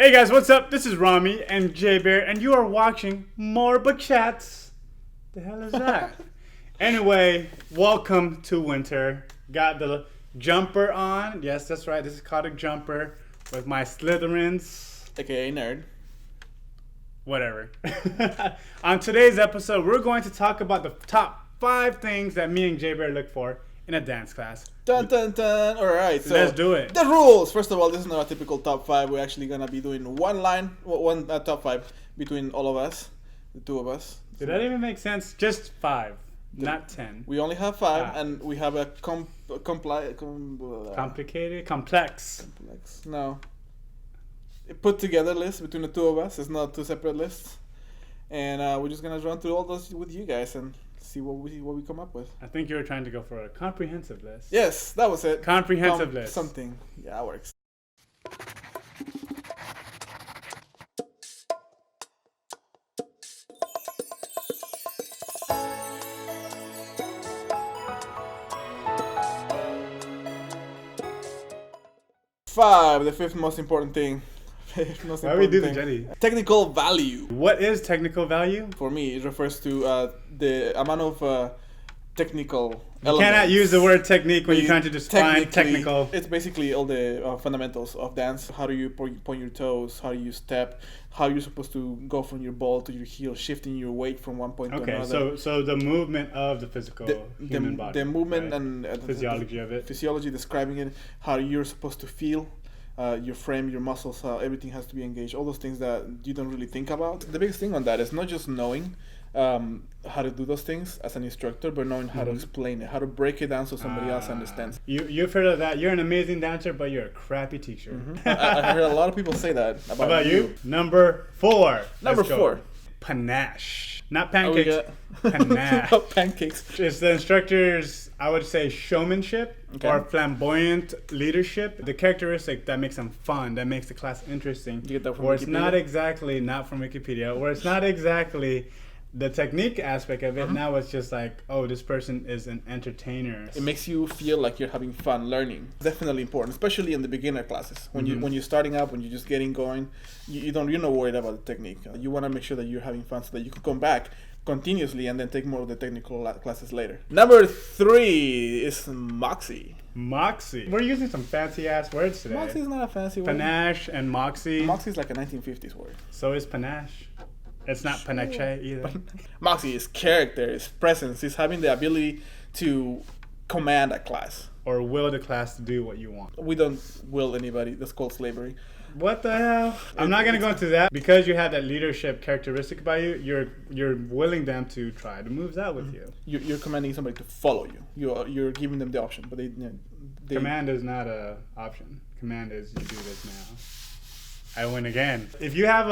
Hey guys, what's up? This is Romi and J.Bear, and you are watching more Book Chats. The hell is that? Anyway, welcome to winter. Got the jumper on. Yes, that's right. This is called a jumper with my Slytherins. AKA nerd. Whatever. On today's episode, we're going to talk about the top 5 things that me and J.Bear look for in a dance class. Dun dun dun. Alright, so let's do it. The rules. First of all, this is not a typical top 5. We're actually gonna be doing one top 5 between all of us, the two of us. Did that even make sense? Just 5, not 10. We only have 5, and we have a Complicated? Complex. No. A put together list between the two of us. It's not 2 separate lists. And we're just gonna run through all those with you guys and see what we come up with. I think you were trying to go for a comprehensive list. Yes, that was it. Comprehensive list. Something. Yeah, that works. Five, the fifth most important thing. Why we do the Jenny? Technical value. What is technical value? For me, it refers to the amount of technical You elements. cannot use the word technique when you're trying to define technical. It's basically all the fundamentals of dance. How do you point your toes? How do you step? How you're supposed to go from your ball to your heel, shifting your weight from one point to another. Okay, so the movement of the physical human body. The movement, right? And physiology of it. Physiology, describing it, how you're supposed to feel. Your frame, your muscles, everything has to be engaged. All those things that you don't really think about. The biggest thing on that is not just knowing how to do those things as an instructor, but knowing how to explain it, how to break it down so somebody else understands. You've heard of that. You're an amazing dancer, but you're a crappy teacher. I heard a lot of people say that about How about you? Number 4. Number 4. Panache. Not pancakes. Panache. Pancakes. It's the instructor's, I would say, showmanship or flamboyant leadership. The characteristic that makes them fun, that makes the class interesting. You get that from where Wikipedia? It's not exactly, not from Wikipedia, where it's not exactly the technique aspect of it. Now it's just like, oh, this person is an entertainer. It makes you feel like you're having fun learning. Definitely important, especially in the beginner classes. When you're starting up, when you're just getting going, you're not worried about the technique. You want to make sure that you're having fun so that you can come back continuously and then take more of the technical classes later. Number 3 is MOXIE. MOXIE. We're using some fancy ass words today. MOXIE is not a fancy word. Panache and MOXIE. MOXIE is like a 1950s word. So is panache. It's not PANACHE either. MOXIE is character, is presence, is having the ability to command a class. Or will the class to do what you want. We don't will anybody. That's called slavery. What the hell? I'm not gonna go into that. Because you have that leadership characteristic about you, you're willing them to try the moves out with you. You're commanding somebody to follow you. You're giving them the option, but they Command is not a option. Command is you do this now. I win again. If you have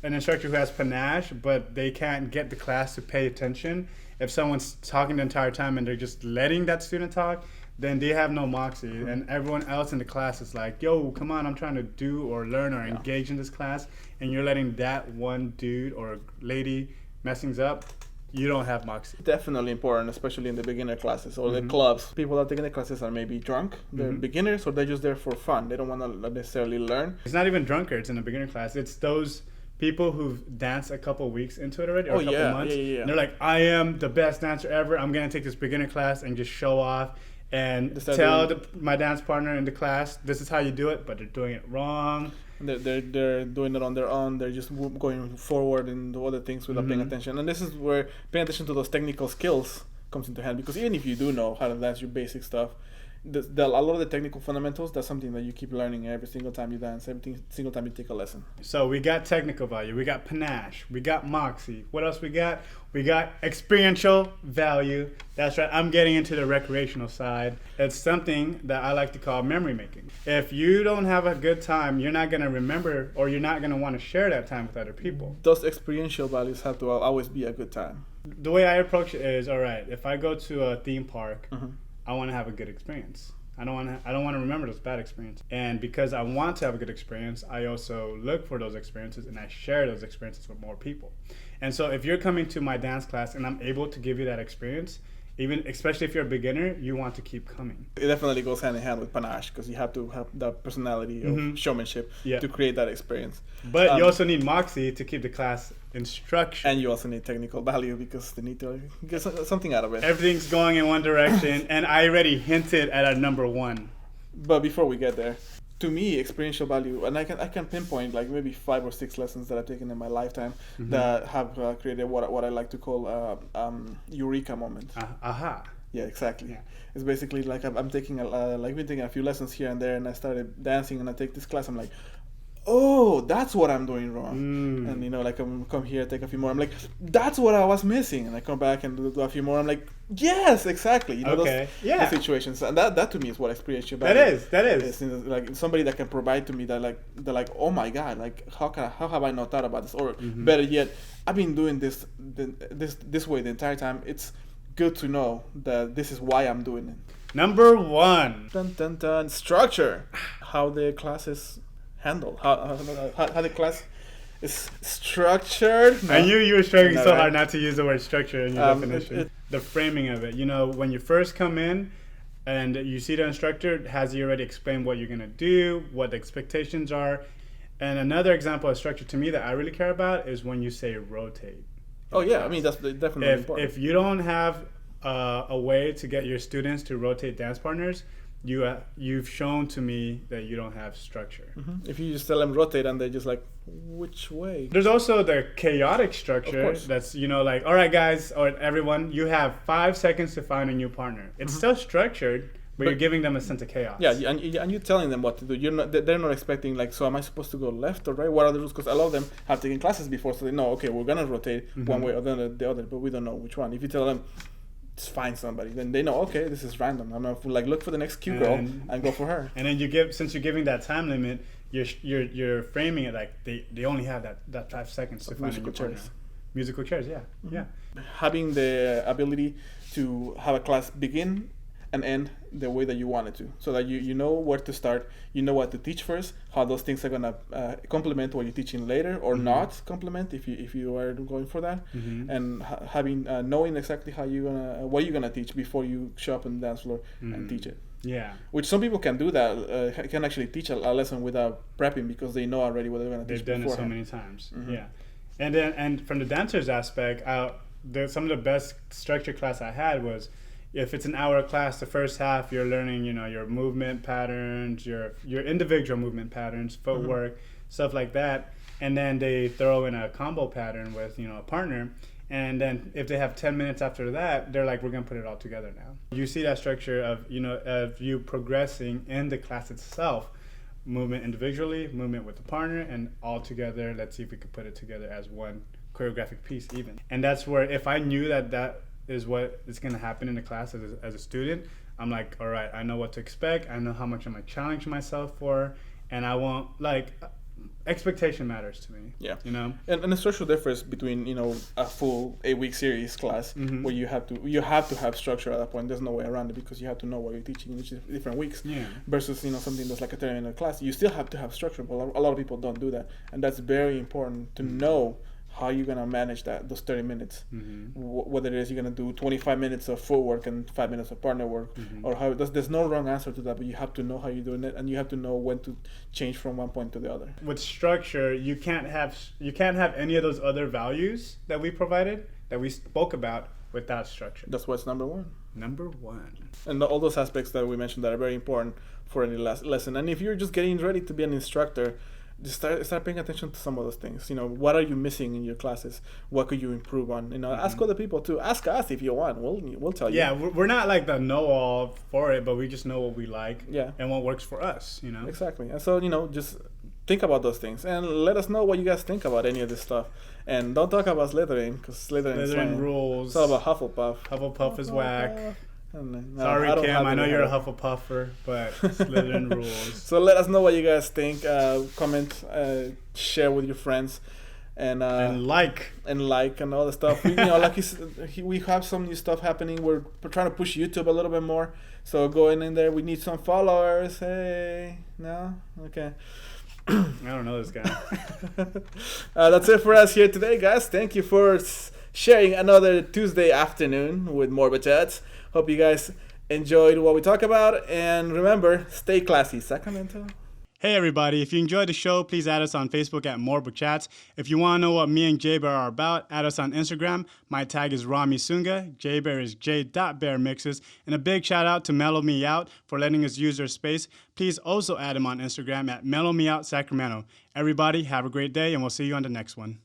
an instructor who has panache, but they can't get the class to pay attention, if someone's talking the entire time and they're just letting that student talk, then they have no MOXIE. And everyone else in the class is like, yo, come on, I'm trying to do or learn or engage in this class, and you're letting that one dude or lady mess things up, you don't have MOXIE. Definitely important, especially in the beginner classes or the clubs. People that take in the classes are maybe drunk, they're beginners, or they're just there for fun. They don't want to necessarily learn. It's not even drunkards in a beginner class. It's those people who've danced a couple weeks into it already, or a couple months. Yeah. And they're like, I am the best dancer ever. I'm going to take this beginner class and just show off and tell my dance partner in the class, this is how you do it, but they're doing it wrong. They're doing it on their own. They're just going forward and do other things without paying attention. And this is where paying attention to those technical skills comes into hand, because even if you do know how to dance your basic stuff, a lot of the technical fundamentals, that's something that you keep learning every single time you dance, single time you take a lesson. So we got technical value, we got panache, we got MOXIE. What else we got? We got experiential value. That's right, I'm getting into the recreational side. It's something that I like to call memory making. If you don't have a good time, you're not going to remember, or you're not going to want to share that time with other people. Those experiential values have to always be a good time. The way I approach it is, all right, if I go to a theme park, I want to have a good experience. I don't want to remember those bad experiences. And because I want to have a good experience, I also look for those experiences and I share those experiences with more people. And so if you're coming to my dance class and I'm able to give you that experience, even especially if you're a beginner, you want to keep coming. It definitely goes hand in hand with panache because you have to have that personality of showmanship to create that experience. But you also need MOXIE to keep the class in structure. And you also need technical value because they need to get something out of it. Everything's going in one direction, and I already hinted at a number one. But before we get there, to me, experiential value, and I can pinpoint like maybe 5 or 6 lessons that I've taken in my lifetime that have created what I like to call eureka moment. Aha. Yeah, exactly. Yeah. It's basically like I'm taking been taking a few lessons here and there, and I started dancing, and I take this class. I'm like, oh, that's what I'm doing wrong. And you know, like I'm come here, take a few more. I'm like, that's what I was missing, and I come back and do a few more. I'm like, yes, exactly. You know, those situations, and that to me is what experiential value. That is. It's like somebody that can provide to me that they're like, oh my god, like how have I not thought about this? Or better yet, I've been doing this way the entire time. It's good to know that this is why I'm doing it. Number one. Dun, dun, dun. Structure. How the classes handle. How the class is structured. No. I knew you were struggling so hard not to use the word structure in your definition. The framing of it. You know, when you first come in and you see the instructor, has he already explained what you're going to do, what the expectations are. And another example of structure to me that I really care about is when you say rotate. Oh, yeah. I mean, that's definitely important. If you don't have a way to get your students to rotate dance partners, you've shown to me that you don't have structure. If you just tell them rotate and they're just like, which way? There's also the chaotic structure that's, you know, like, all right, guys, or everyone, you have 5 seconds to find a new partner. It's still structured, but you're giving them a sense of chaos. Yeah, and you're telling them what to do. They're not expecting like, so am I supposed to go left or right? What are the rules? Because a lot of them have taken classes before, so they know, okay, we're gonna rotate one way or the other, but we don't know which one. If you tell them, just find somebody, then they know, okay, this is random. I'm gonna like look for the next cute girl and go for her. And then since you're giving that time limit, you're framing it like they only have that 5 seconds to find a new partner. Musical chairs, yeah. Having the ability to have a class begin and end the way that you want it to, so that you know where to start, you know what to teach first, how those things are gonna complement what you're teaching later or not complement if you are going for that, and having knowing exactly what you're gonna teach before you show up on the dance floor and teach it. Yeah, which some people can do that, can actually teach a lesson without prepping because they know already what they're gonna teach. They've done it so many times. Yeah, and from the dancers aspect, some of the best structure class I had was, if it's an hour class, the first half you're learning, you know, your movement patterns, your individual movement patterns, footwork, stuff like that, and then they throw in a combo pattern with, you know, a partner, and then if they have 10 minutes after that, they're like, we're gonna put it all together now. You see that structure of, you know, of you progressing in the class itself, movement individually, movement with the partner, and all together. Let's see if we could put it together as one choreographic piece even. And that's where, if I knew that is what is going to happen in the class as a student, I'm like, all right, I know what to expect. I know how much I'm going to challenge myself for, and I won't, like, expectation matters to me. Yeah. You know? And the structural difference between, you know, a full 8-week series class where you have to have structure at that point. There's no way around it because you have to know what you're teaching in each different weeks. Yeah. Versus, you know, something that's like a 30-minute class. You still have to have structure, but a lot of people don't do that. And that's very important to know how you're going to manage those 30 minutes. Whether it is you're going to do 25 minutes of footwork and 5 minutes of partner work, or how there's no wrong answer to that, but you have to know how you're doing it, and you have to know when to change from one point to the other. With structure, you can't have any of those other values that we provided, that we spoke about, without structure. That's what's number one. Number one. And all those aspects that we mentioned that are very important for any lesson. And if you're just getting ready to be an instructor, just start paying attention to some of those things. You know, what are you missing in your classes? What could you improve on? You know, ask other people too. Ask us if you want. We'll tell you. Yeah, we're not like the know-all for it, but we just know what we like. Yeah. And what works for us. You know. Exactly. And so, you know, just think about those things and let us know what you guys think about any of this stuff. And don't talk about Slytherin, because Slytherin rules. It's all about Hufflepuff. Hufflepuff is whack. No, sorry, Kim. I know you're a Hufflepuffer, but Slytherin rules. So let us know what you guys think. Comment, share with your friends, and like and all the stuff. We, you know, like we have some new stuff happening. We're trying to push YouTube a little bit more. So go in there. We need some followers. Hey, no, okay. I don't know this guy. That's it for us here today, guys. Thank you for sharing another Tuesday afternoon with more chats. Hope you guys enjoyed what we talk about, and remember, stay classy, Sacramento. Hey everybody, if you enjoyed the show, please add us on Facebook at More Book Chats. If you want to know what me and J.Bear are about, add us on Instagram. My tag is Romi Sunga, J.Bear is J.Bear and a big shout out to Mellow Me Out for letting us use their space. Please also add him on Instagram at Mellow Me Out Sacramento. Everybody, have a great day, and we'll see you on the next one.